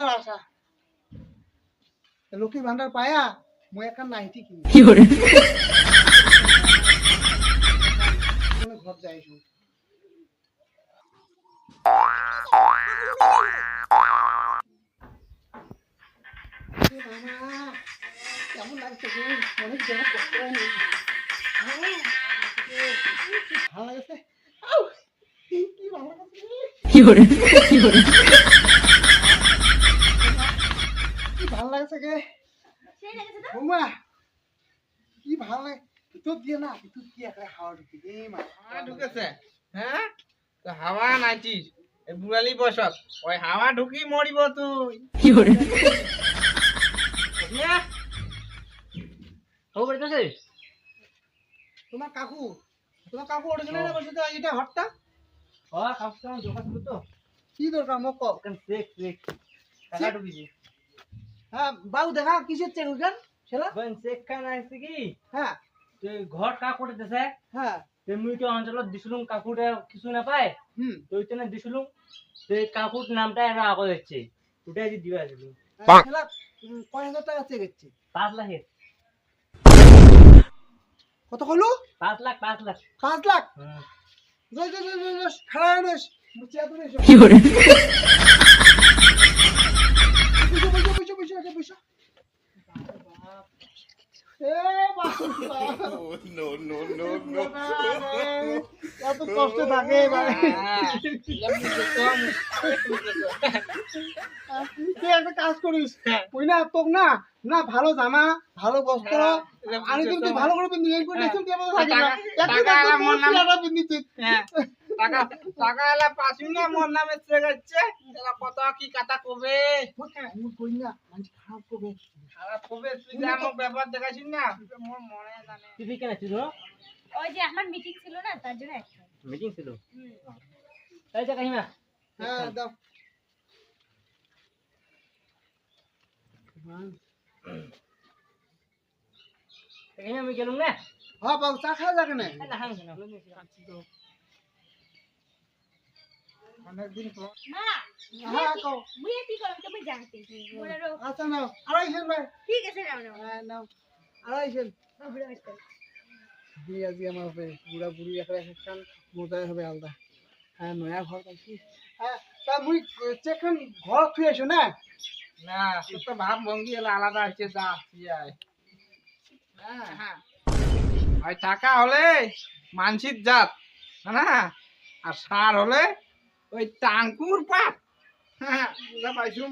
আশা লক্ষ্মী ভান্ডার পায়া মই এখন নাইটি কিনি ঘর যাইছো কেমন লাগছে অনেক জায়গা কষ্ট হয়নি ভালো লাগছে কি ভালো লাগছে কি ভালো লাগছে গে বৌমা কি ভালো লাগে ভিতর দিয়ে না ভিতর দিয়ে একটা হাওয়া ঢুকে ঢুকেছে হ্যাঁ তো হাওয়া নাইছিস এই বুড়ালি বসত ওই হাওয়া ঢুকি মরিব তুই তোমার কাকু অরিজিনাল না বলছে তো এটা হটটা কি দরকার মোক কও হ্যাঁ বাবু দেখা কিসের চেক ওখান ছেলা হ্যাঁ ঘর কাকুটে দেছে হ্যাঁ মুই তো অঞ্চলত দিছিলুম কাকুটে কিছু না পায় তো ওইখানে দিছিলুম সেই কাকুর নামটা এরা আগত হচ্ছে ওটাই যে দিবা আসিল ছেলা কয় হাজার টাকা চেক হচ্ছে 5 লাখের কত হলো 5 লাখ 5 লাখ খাড়া হয়ে চেয়ার ধরে এসো বসো এত কষ্ট থাকে তুই একটা কাজ করিস ওই না তোক না না ভালো জামা ভালো বস্ত্র আমি কিন্তু ভালো করে পিন্দি এই করে দেখুন কেমন থাকে না একটা পিন্দিছিস টাকা টাকা এলা পাসি না মোর নামে চেগাচ্ছে এলা কত কি কথা কবে আমি কই না মানুষ খারাপ করবে খারাপ কবে তুই যে আমার ব্যাপার দেখাছিস না মোর মনে জানে তুই কেন ছিল ওই যে আমার মিটিং ছিল না তার জন্য একটা মিটিং ছিল এই যে কাহিমা হ্যাঁ দাও কাহিমা আমি গেলুম না হ্যাঁ বাবু চা খাওয়া যাবে না না হাম কেন অনেকদিন পর মা হ্যাঁ কও মুই কি করব তুমি জানতে বলেরো আচ্ছা নাও আড়াইশের ভাই ঠিক আছে নাও নাও হ্যাঁ নাও আড়াইশের বাবুরা একটা বুড়ি আজকে আমার হবে বুড়া বুড়ি একটা একখান মজাই হবে আলাদা হ্যাঁ নয়া ঘর পাইছি হ্যাঁ তা মুই চেকখান ঘর থুই আইছো না না তোর তো ভাব ভঙ্গি এলা আলাদা হচ্ছে যা আয় হ্যাঁ হ্যাঁ ওই টাকা হলে মানসির জাত না আর সার হলে ওই টাঙ্কুর পাট হ্যাঁ বুঝা পাইছো